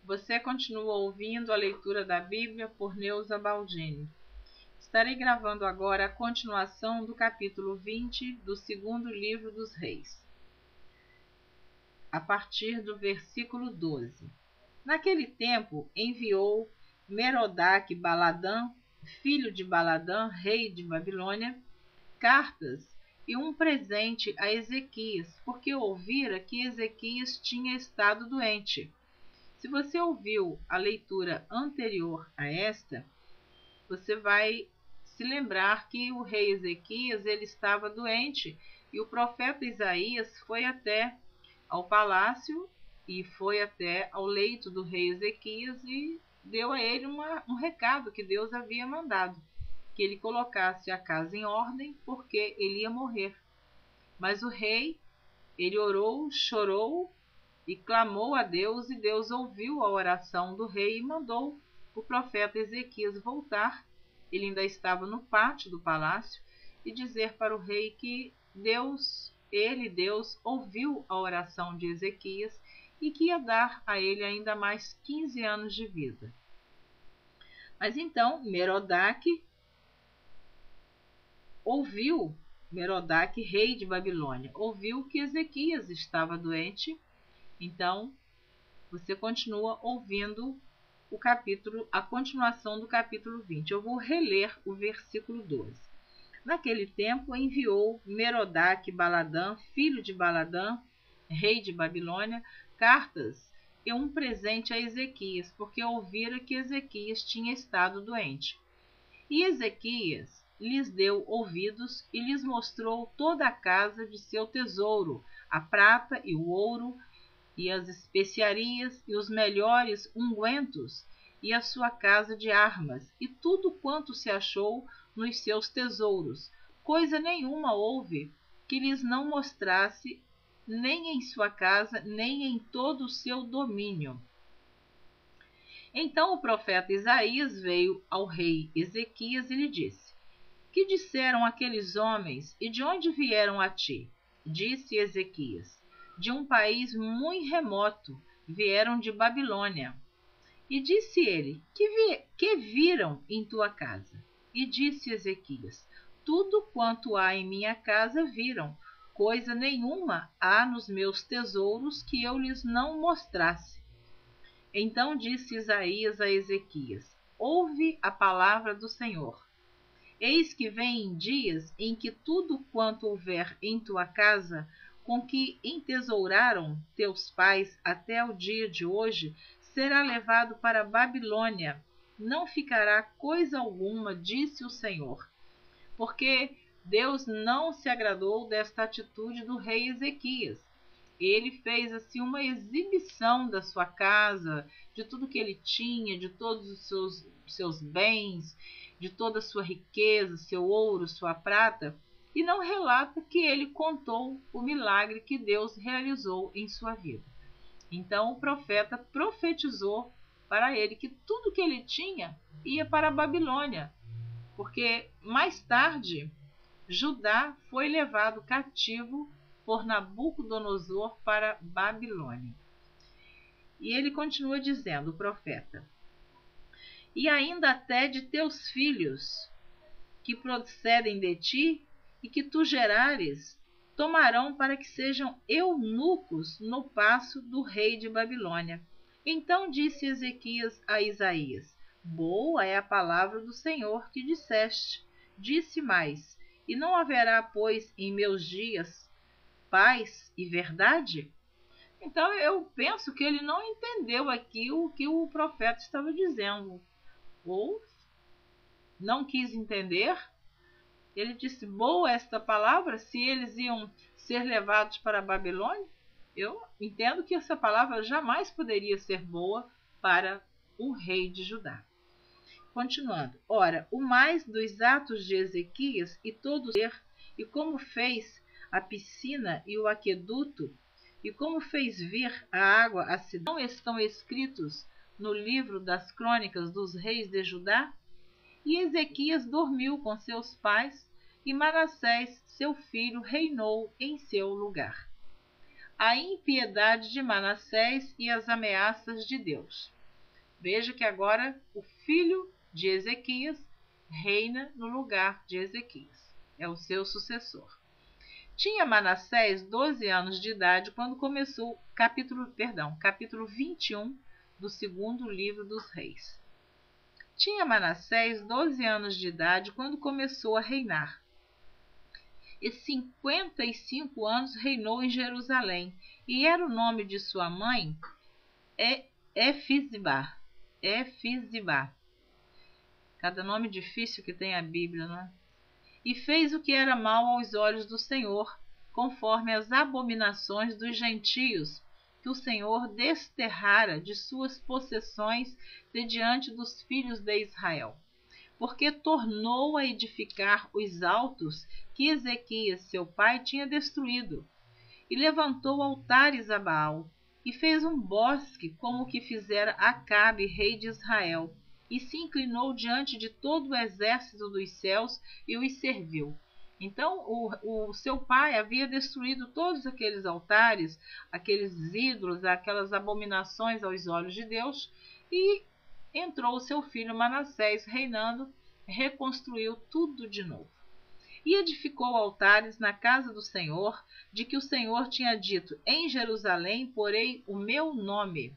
Você continua ouvindo a leitura da Bíblia por Neuza Baldini. Estarei gravando agora a continuação do capítulo 20 do segundo livro dos Reis, a partir do versículo 12. Naquele tempo enviou Merodach-Baladã, filho de Baladã, rei de Babilônia, cartas e um presente a Ezequias, porque ouvira que Ezequias tinha estado doente. Se você ouviu a leitura anterior a esta, você vai se lembrar que o rei Ezequias ele estava doente e o profeta Isaías foi até ao palácio e foi até ao leito do rei Ezequias e deu a ele um recado que Deus havia mandado, que ele colocasse a casa em ordem porque ele ia morrer. Mas o rei, ele orou, chorou e clamou a Deus, e Deus ouviu a oração do rei e mandou o profeta Ezequias voltar. Ele ainda estava no pátio do palácio e dizer para o rei que Deus ouviu a oração de Ezequias e que ia dar a ele ainda mais 15 anos de vida. Mas então Merodach, rei de Babilônia, ouviu que Ezequias estava doente. Então, você continua ouvindo a continuação do capítulo 20. Eu vou reler o versículo 12. Naquele tempo enviou Merodach-Baladã, filho de Baladã, rei de Babilônia, cartas e um presente a Ezequias, porque ouvira que Ezequias tinha estado doente. E Ezequias lhes deu ouvidos e lhes mostrou toda a casa de seu tesouro, a prata e o ouro, e as especiarias e os melhores ungüentos, e a sua casa de armas, e tudo quanto se achou nos seus tesouros. Coisa nenhuma houve que lhes não mostrasse, nem em sua casa, nem em todo o seu domínio. Então o profeta Isaías veio ao rei Ezequias e lhe disse: Que disseram aqueles homens, e de onde vieram a ti? Disse Ezequias: De um país muito remoto, vieram de Babilônia. E disse ele: Que viram em tua casa? E disse Ezequias: Tudo quanto há em minha casa viram, coisa nenhuma há nos meus tesouros que eu lhes não mostrasse. Então disse Isaías a Ezequias: Ouve a palavra do Senhor. Eis que vêm dias em que tudo quanto houver em tua casa, com que entesouraram teus pais até o dia de hoje, será levado para a Babilônia. Não ficará coisa alguma, disse o Senhor. Porque Deus não se agradou desta atitude do rei Ezequias. Ele fez assim uma exibição da sua casa, de tudo que ele tinha, de todos os seus bens, de toda a sua riqueza, seu ouro, sua prata, e não relata que ele contou o milagre que Deus realizou em sua vida. Então o profeta profetizou para ele que tudo que ele tinha ia para a Babilônia, porque mais tarde Judá foi levado cativo por Nabucodonosor para Babilônia. E ele continua dizendo, o profeta: E ainda até de teus filhos, que procedem de ti, e que tu gerares, tomarão para que sejam eunucos no paço do rei de Babilônia. Então disse Ezequias a Isaías: Boa é a palavra do Senhor que disseste. Disse mais: E não haverá, pois, em meus dias paz e verdade? Então eu penso que ele não entendeu aqui o que o profeta estava dizendo, ou não quis entender. Ele disse: boa esta palavra, se eles iam ser levados para a Babilônia. Eu entendo que essa palavra jamais poderia ser boa para um rei de Judá. Continuando. Ora, o mais dos atos de Ezequias e todo o ser, e como fez a piscina e o aqueduto, e como fez vir a água à cidade, não estão escritos no livro das crônicas dos reis de Judá? E Ezequias dormiu com seus pais, e Manassés, seu filho, reinou em seu lugar. A impiedade de Manassés e as ameaças de Deus. Veja que agora o filho de Ezequias reina no lugar de Ezequias. É o seu sucessor. Tinha Manassés 12 anos de idade quando começou capítulo 21 do segundo livro dos reis. Tinha Manassés 12 anos de idade quando começou a reinar. E 55 anos reinou em Jerusalém. E era o nome de sua mãe Efizibá. Cada nome difícil que tem a Bíblia, não é? E fez o que era mal aos olhos do Senhor, conforme as abominações dos gentios, que o Senhor desterrara de suas possessões de diante dos filhos de Israel. Porque tornou a edificar os altos que Ezequias, seu pai, tinha destruído, e levantou altares a Baal, e fez um bosque como o que fizera Acabe, rei de Israel, e se inclinou diante de todo o exército dos céus e os serviu. Então o seu pai havia destruído todos aqueles altares, aqueles ídolos, aquelas abominações aos olhos de Deus, e entrou o seu filho Manassés reinando, reconstruiu tudo de novo. E edificou altares na casa do Senhor, de que o Senhor tinha dito: em Jerusalém porei o meu nome.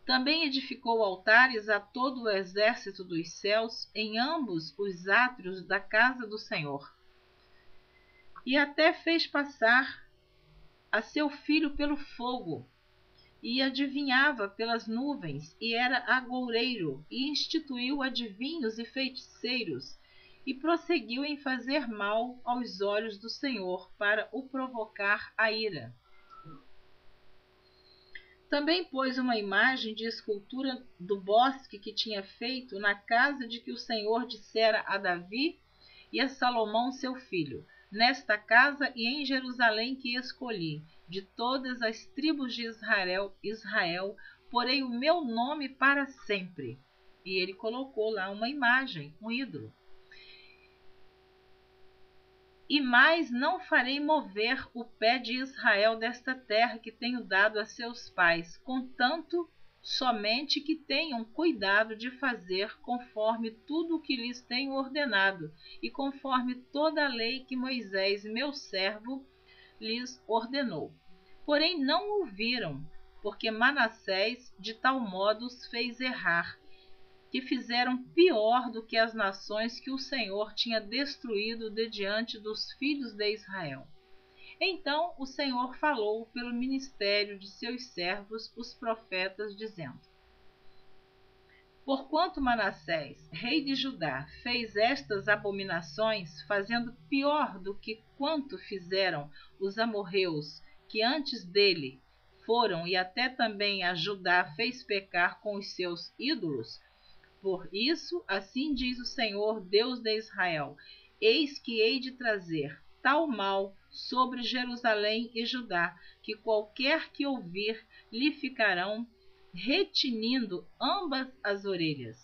Também edificou altares a todo o exército dos céus em ambos os átrios da casa do Senhor. E até fez passar a seu filho pelo fogo, e adivinhava pelas nuvens, e era agoureiro, e instituiu adivinhos e feiticeiros, e prosseguiu em fazer mal aos olhos do Senhor, para o provocar a ira. Também pôs uma imagem de escultura do bosque que tinha feito na casa de que o Senhor dissera a Davi e a Salomão seu filho: nesta casa e em Jerusalém que escolhi, de todas as tribos de Israel, porei o meu nome para sempre. E ele colocou lá uma imagem, um ídolo. E mais não farei mover o pé de Israel desta terra que tenho dado a seus pais, contanto somente que tenham cuidado de fazer conforme tudo o que lhes tenho ordenado, e conforme toda a lei que Moisés, meu servo, lhes ordenou. Porém não ouviram, porque Manassés de tal modo os fez errar, que fizeram pior do que as nações que o Senhor tinha destruído de diante dos filhos de Israel. Então o Senhor falou pelo ministério de seus servos, os profetas, dizendo: porquanto Manassés, rei de Judá, fez estas abominações, fazendo pior do que quanto fizeram os amorreus, que antes dele foram, e até também a Judá fez pecar com os seus ídolos, por isso, assim diz o Senhor, Deus de Israel: eis que hei de trazer tal mal sobre Jerusalém e Judá, que qualquer que ouvir lhe ficarão retinindo ambas as orelhas.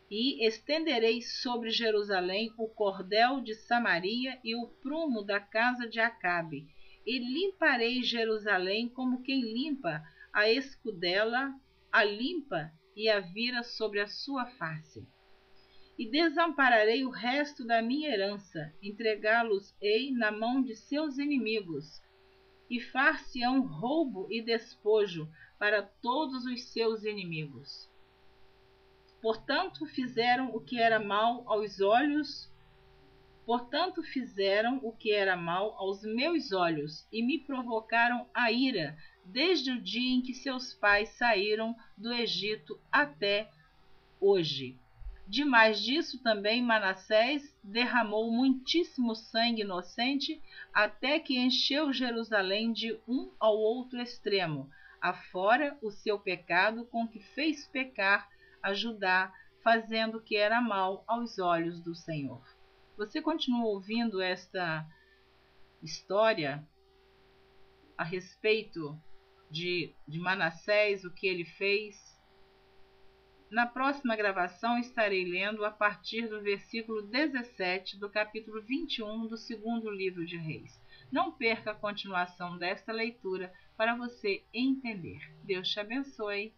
E estenderei sobre Jerusalém o cordel de Samaria e o prumo da casa de Acabe, e limparei Jerusalém como quem limpa a escudela, a limpa e a vira sobre a sua face. E desampararei o resto da minha herança, entregá-los-ei na mão de seus inimigos, e far-se-ão roubo e despojo para todos os seus inimigos. Portanto fizeram o que era mal aos meus olhos, e me provocaram a ira, desde o dia em que seus pais saíram do Egito até hoje. Demais disso também Manassés derramou muitíssimo sangue inocente, até que encheu Jerusalém de um ao outro extremo, afora o seu pecado com que fez pecar a Judá, fazendo o que era mal aos olhos do Senhor. Você continua ouvindo esta história a respeito de Manassés, o que ele fez? Na próxima gravação estarei lendo a partir do versículo 17 do capítulo 21 do segundo livro de Reis. Não perca a continuação desta leitura para você entender. Deus te abençoe.